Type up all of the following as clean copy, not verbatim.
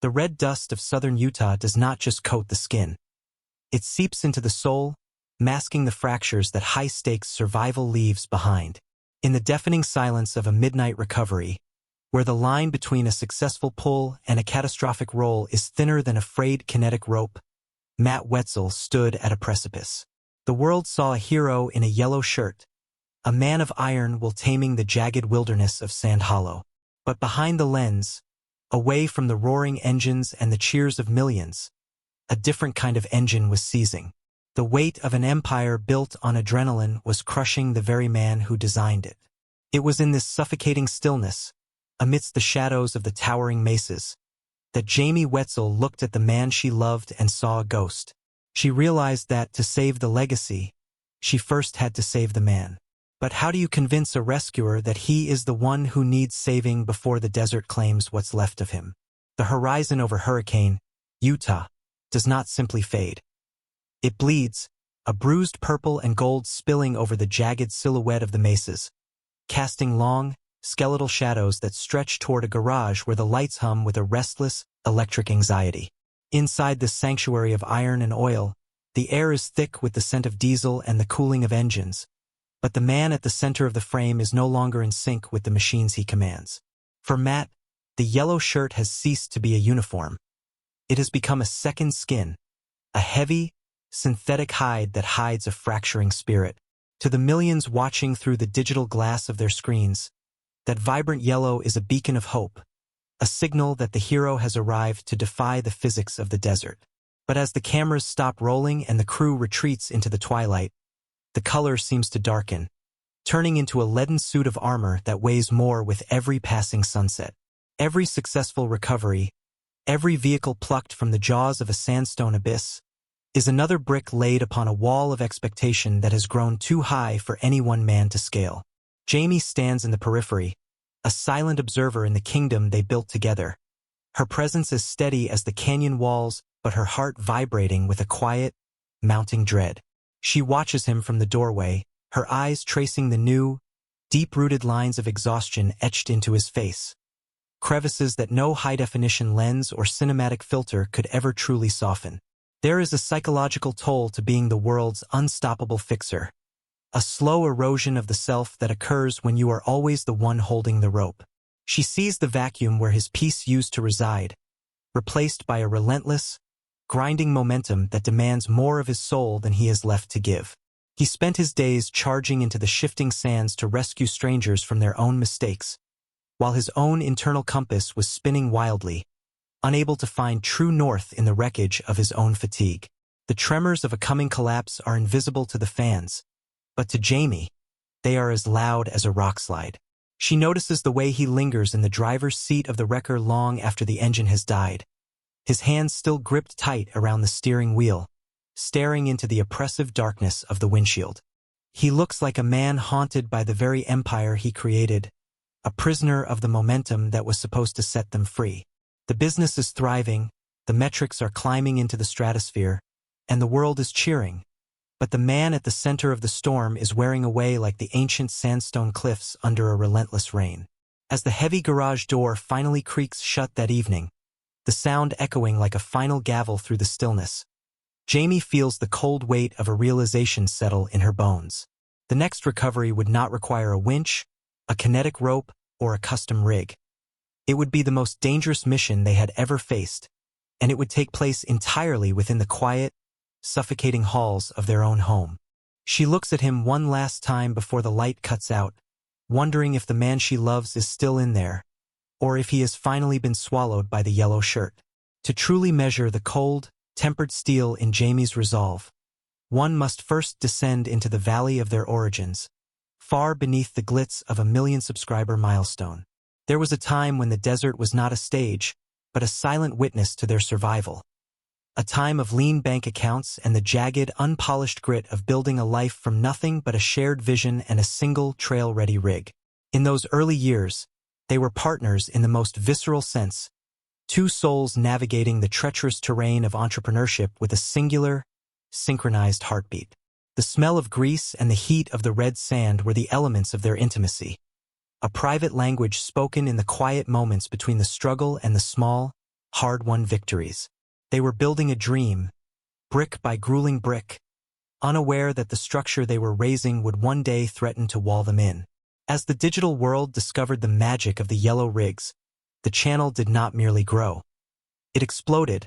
The red dust of southern Utah does not just coat the skin. It seeps into the soul, masking the fractures that high-stakes survival leaves behind. In the deafening silence of a midnight recovery, where the line between a successful pull and a catastrophic roll is thinner than a frayed kinetic rope, Matt Wetzel stood at a precipice. The world saw a hero in a yellow shirt, a man of iron while taming the jagged wilderness of Sand Hollow. But behind the lens, away from the roaring engines and the cheers of millions, a different kind of engine was seizing. The weight of an empire built on adrenaline was crushing the very man who designed it. It was in this suffocating stillness, amidst the shadows of the towering mesas, that Jaymie Wetzel looked at the man she loved and saw a ghost. She realized that, to save the legacy, she first had to save the man. But how do you convince a rescuer that he is the one who needs saving before the desert claims what's left of him? The horizon over Hurricane, Utah, does not simply fade. It bleeds, a bruised purple and gold spilling over the jagged silhouette of the mesas, casting long, skeletal shadows that stretch toward a garage where the lights hum with a restless, electric anxiety. Inside this sanctuary of iron and oil, the air is thick with the scent of diesel and the cooling of engines, but the man at the center of the frame is no longer in sync with the machines he commands. For Matt, the yellow shirt has ceased to be a uniform. It has become a second skin, a heavy, synthetic hide that hides a fracturing spirit. To the millions watching through the digital glass of their screens, that vibrant yellow is a beacon of hope, a signal that the hero has arrived to defy the physics of the desert. But as the cameras stop rolling and the crew retreats into the twilight, the color seems to darken, turning into a leaden suit of armor that weighs more with every passing sunset. Every successful recovery, every vehicle plucked from the jaws of a sandstone abyss, is another brick laid upon a wall of expectation that has grown too high for any one man to scale. Jaymie stands in the periphery, a silent observer in the kingdom they built together. Her presence as steady as the canyon walls, but her heart vibrating with a quiet, mounting dread. She watches him from the doorway, her eyes tracing the new, deep-rooted lines of exhaustion etched into his face, crevices that no high-definition lens or cinematic filter could ever truly soften. There is a psychological toll to being the world's unstoppable fixer, a slow erosion of the self that occurs when you are always the one holding the rope. She sees the vacuum where his peace used to reside, replaced by a relentless, grinding momentum that demands more of his soul than he has left to give. He spent his days charging into the shifting sands to rescue strangers from their own mistakes, while his own internal compass was spinning wildly, unable to find true north in the wreckage of his own fatigue. The tremors of a coming collapse are invisible to the fans, but to Jaymie, they are as loud as a rockslide. She notices the way he lingers in the driver's seat of the wrecker long after the engine has died, his hands still gripped tight around the steering wheel, staring into the oppressive darkness of the windshield. He looks like a man haunted by the very empire he created, a prisoner of the momentum that was supposed to set them free. The business is thriving, the metrics are climbing into the stratosphere, and the world is cheering. But the man at the center of the storm is wearing away like the ancient sandstone cliffs under a relentless rain. As the heavy garage door finally creaks shut that evening, the sound echoing like a final gavel through the stillness, Jaymie feels the cold weight of a realization settle in her bones. The next recovery would not require a winch, a kinetic rope, or a custom rig. It would be the most dangerous mission they had ever faced, and it would take place entirely within the quiet, suffocating halls of their own home. She looks at him one last time before the light cuts out, wondering if the man she loves is still in there, or if he has finally been swallowed by the yellow shirt. To truly measure the cold, tempered steel in Jaymie's resolve, one must first descend into the valley of their origins, far beneath the glitz of a 1-million-subscriber milestone. There was a time when the desert was not a stage, but a silent witness to their survival. A time of lean bank accounts and the jagged, unpolished grit of building a life from nothing but a shared vision and a single trail-ready rig. In those early years, they were partners in the most visceral sense, two souls navigating the treacherous terrain of entrepreneurship with a singular, synchronized heartbeat. The smell of grease and the heat of the red sand were the elements of their intimacy, a private language spoken in the quiet moments between the struggle and the small, hard-won victories. They were building a dream, brick by grueling brick, unaware that the structure they were raising would one day threaten to wall them in. As the digital world discovered the magic of the yellow rigs, the channel did not merely grow. It exploded,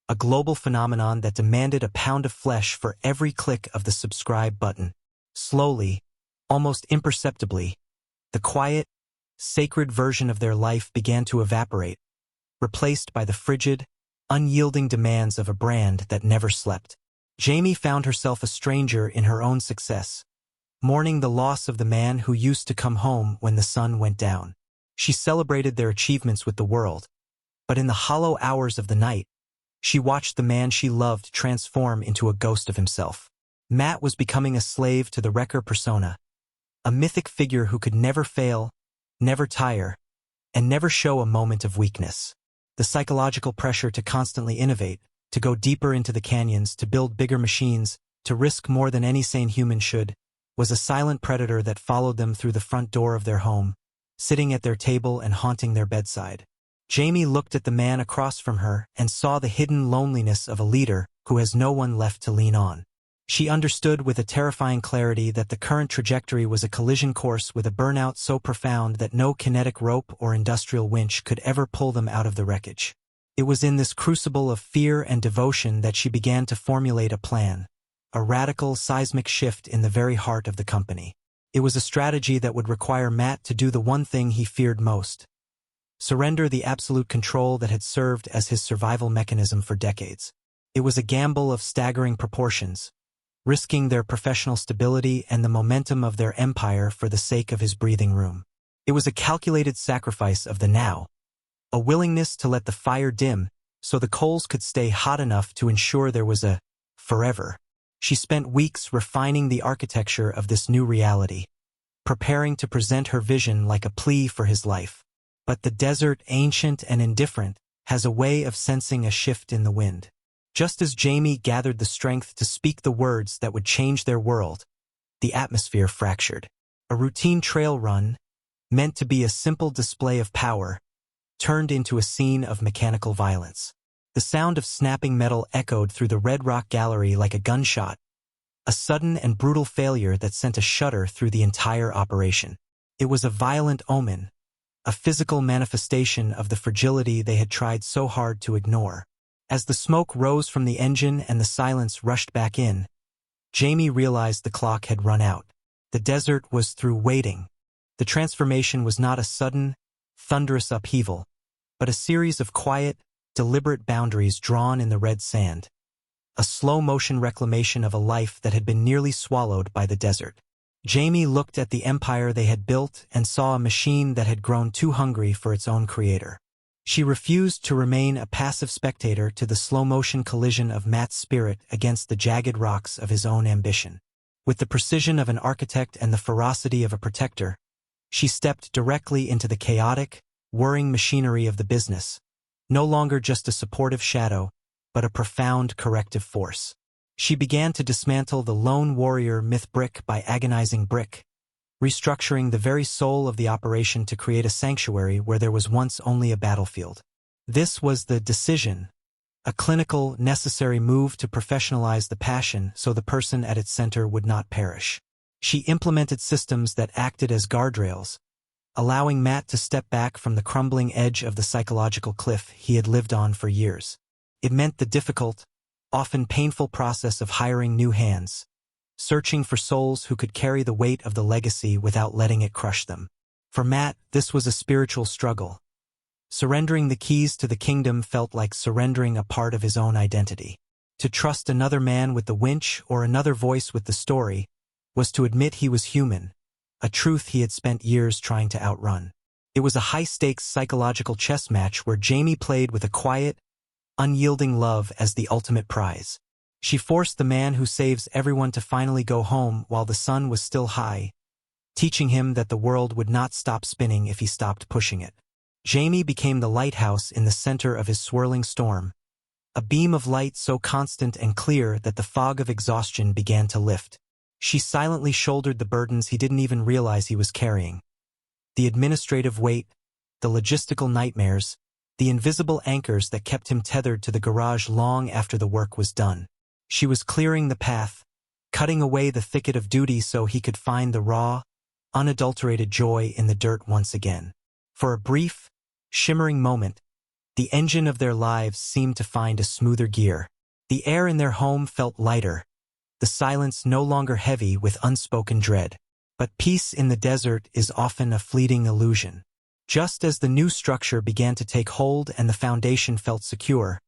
a global phenomenon that demanded a pound of flesh for every click of the subscribe button. Slowly, almost imperceptibly, the quiet, sacred version of their life began to evaporate, replaced by the frigid, unyielding demands of a brand that never slept. Jaymie found herself a stranger in her own success, mourning the loss of the man who used to come home when the sun went down. She celebrated their achievements with the world, but in the hollow hours of the night, she watched the man she loved transform into a ghost of himself. Matt was becoming a slave to the wrecker persona, a mythic figure who could never fail, never tire, and never show a moment of weakness. The psychological pressure to constantly innovate, to go deeper into the canyons, to build bigger machines, to risk more than any sane human should, was a silent predator that followed them through the front door of their home, sitting at their table and haunting their bedside. Jaymie looked at the man across from her and saw the hidden loneliness of a leader who has no one left to lean on. She understood with a terrifying clarity that the current trajectory was a collision course with a burnout so profound that no kinetic rope or industrial winch could ever pull them out of the wreckage. It was in this crucible of fear and devotion that she began to formulate a plan, a radical seismic shift in the very heart of the company. It was a strategy that would require Matt to do the one thing he feared most: surrender the absolute control that had served as his survival mechanism for decades. It was a gamble of staggering proportions, risking their professional stability and the momentum of their empire for the sake of his breathing room. It was a calculated sacrifice of the now, a willingness to let the fire dim so the coals could stay hot enough to ensure there was a forever. She spent weeks refining the architecture of this new reality, preparing to present her vision like a plea for his life. But the desert, ancient and indifferent, has a way of sensing a shift in the wind. Just as Jaymie gathered the strength to speak the words that would change their world, the atmosphere fractured. A routine trail run, meant to be a simple display of power, turned into a scene of mechanical violence. The sound of snapping metal echoed through the Red Rock Gallery like a gunshot, a sudden and brutal failure that sent a shudder through the entire operation. It was a violent omen, a physical manifestation of the fragility they had tried so hard to ignore. As the smoke rose from the engine and the silence rushed back in, Jaymie realized the clock had run out. The desert was through waiting. The transformation was not a sudden, thunderous upheaval, but a series of quiet, deliberate boundaries drawn in the red sand. A slow-motion reclamation of a life that had been nearly swallowed by the desert. Jaymie looked at the empire they had built and saw a machine that had grown too hungry for its own creator. She refused to remain a passive spectator to the slow-motion collision of Matt's spirit against the jagged rocks of his own ambition. With the precision of an architect and the ferocity of a protector, she stepped directly into the chaotic, whirring machinery of the business, no longer just a supportive shadow, but a profound corrective force. She began to dismantle the lone warrior myth brick by agonizing brick, restructuring the very soul of the operation to create a sanctuary where there was once only a battlefield. This was the decision, a clinical, necessary move to professionalize the passion so the person at its center would not perish. She implemented systems that acted as guardrails, allowing Matt to step back from the crumbling edge of the psychological cliff he had lived on for years. It meant the difficult, often painful process of hiring new hands, searching for souls who could carry the weight of the legacy without letting it crush them. For Matt, this was a spiritual struggle. Surrendering the keys to the kingdom felt like surrendering a part of his own identity. To trust another man with the winch or another voice with the story was to admit he was human, a truth he had spent years trying to outrun. It was a high-stakes psychological chess match where Jaymie played with a quiet, unyielding love as the ultimate prize. She forced the man who saves everyone to finally go home while the sun was still high, teaching him that the world would not stop spinning if he stopped pushing it. Jaymie became the lighthouse in the center of his swirling storm, a beam of light so constant and clear that the fog of exhaustion began to lift. She silently shouldered the burdens he didn't even realize he was carrying. The administrative weight, the logistical nightmares, the invisible anchors that kept him tethered to the garage long after the work was done. She was clearing the path, cutting away the thicket of duty so he could find the raw, unadulterated joy in the dirt once again. For a brief, shimmering moment, the engine of their lives seemed to find a smoother gear. The air in their home felt lighter, the silence no longer heavy with unspoken dread. But peace in the desert is often a fleeting illusion. Just as the new structure began to take hold and the foundation felt secure,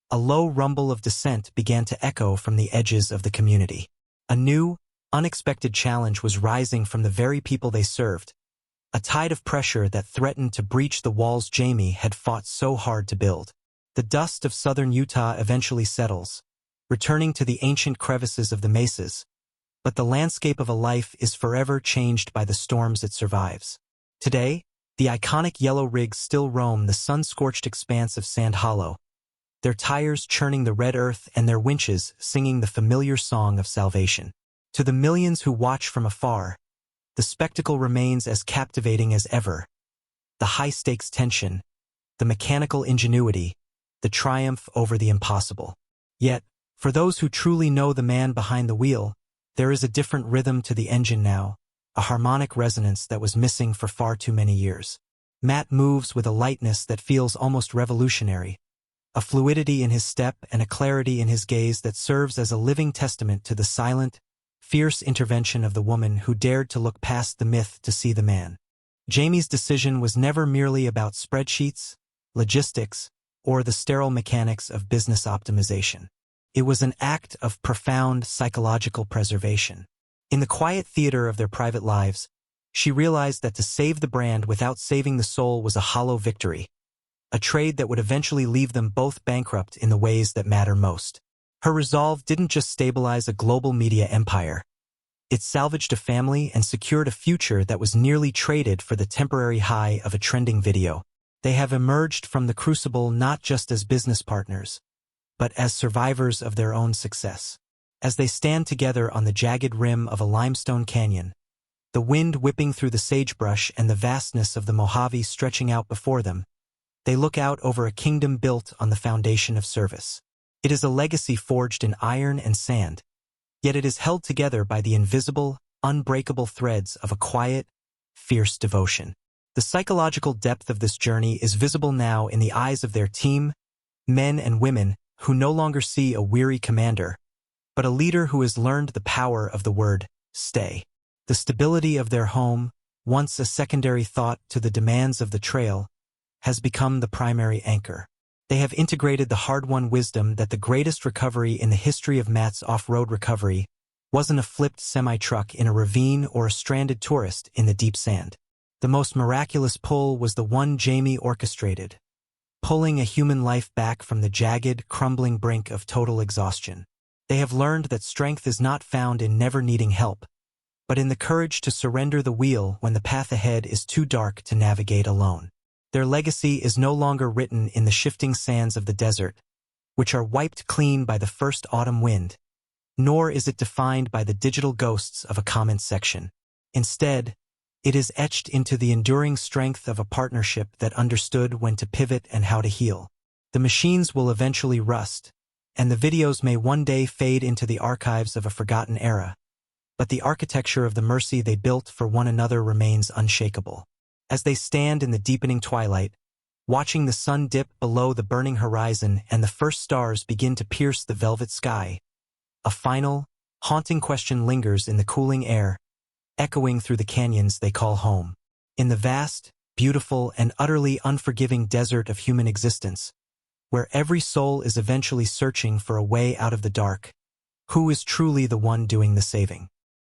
a low rumble of dissent began to echo from the edges of the community. A new, unexpected challenge was rising from the very people they served, a tide of pressure that threatened to breach the walls Jaymie had fought so hard to build. The dust of southern Utah eventually settles, returning to the ancient crevices of the mesas, but the landscape of a life is forever changed by the storms it survives. Today, the iconic yellow rigs still roam the sun-scorched expanse of Sand Hollow, their tires churning the red earth and their winches singing the familiar song of salvation. To the millions who watch from afar, the spectacle remains as captivating as ever. The high-stakes tension, the mechanical ingenuity, the triumph over the impossible. Yet, for those who truly know the man behind the wheel, there is a different rhythm to the engine now, a harmonic resonance that was missing for far too many years. Matt moves with a lightness that feels almost revolutionary, a fluidity in his step and a clarity in his gaze that serves as a living testament to the silent, fierce intervention of the woman who dared to look past the myth to see the man. Jaymie's decision was never merely about spreadsheets, logistics, or the sterile mechanics of business optimization. It was an act of profound psychological preservation. In the quiet theater of their private lives, she realized that to save the brand without saving the soul was a hollow victory, a trade that would eventually leave them both bankrupt in the ways that matter most. Her resolve didn't just stabilize a global media empire. It salvaged a family and secured a future that was nearly traded for the temporary high of a trending video. They have emerged from the crucible not just as business partners, but as survivors of their own success. As they stand together on the jagged rim of a limestone canyon, the wind whipping through the sagebrush and the vastness of the Mojave stretching out before them, they look out over a kingdom built on the foundation of service. It is a legacy forged in iron and sand, yet it is held together by the invisible, unbreakable threads of a quiet, fierce devotion. The psychological depth of this journey is visible now in the eyes of their team, men and women who no longer see a weary commander, but a leader who has learned the power of the word, stay. The stability of their home, once a secondary thought to the demands of the trail, has become the primary anchor. They have integrated the hard-won wisdom that the greatest recovery in the history of Matt's off-road recovery wasn't a flipped semi-truck in a ravine or a stranded tourist in the deep sand. The most miraculous pull was the one Jaymie orchestrated, pulling a human life back from the jagged, crumbling brink of total exhaustion. They have learned that strength is not found in never needing help, but in the courage to surrender the wheel when the path ahead is too dark to navigate alone. Their legacy is no longer written in the shifting sands of the desert, which are wiped clean by the first autumn wind, nor is it defined by the digital ghosts of a comment section. Instead, it is etched into the enduring strength of a partnership that understood when to pivot and how to heal. The machines will eventually rust, and the videos may one day fade into the archives of a forgotten era, but the architecture of the mercy they built for one another remains unshakable. As they stand in the deepening twilight, watching the sun dip below the burning horizon and the first stars begin to pierce the velvet sky, a final, haunting question lingers in the cooling air, echoing through the canyons they call home. In the vast, beautiful, and utterly unforgiving desert of human existence, where every soul is eventually searching for a way out of the dark, who is truly the one doing the saving?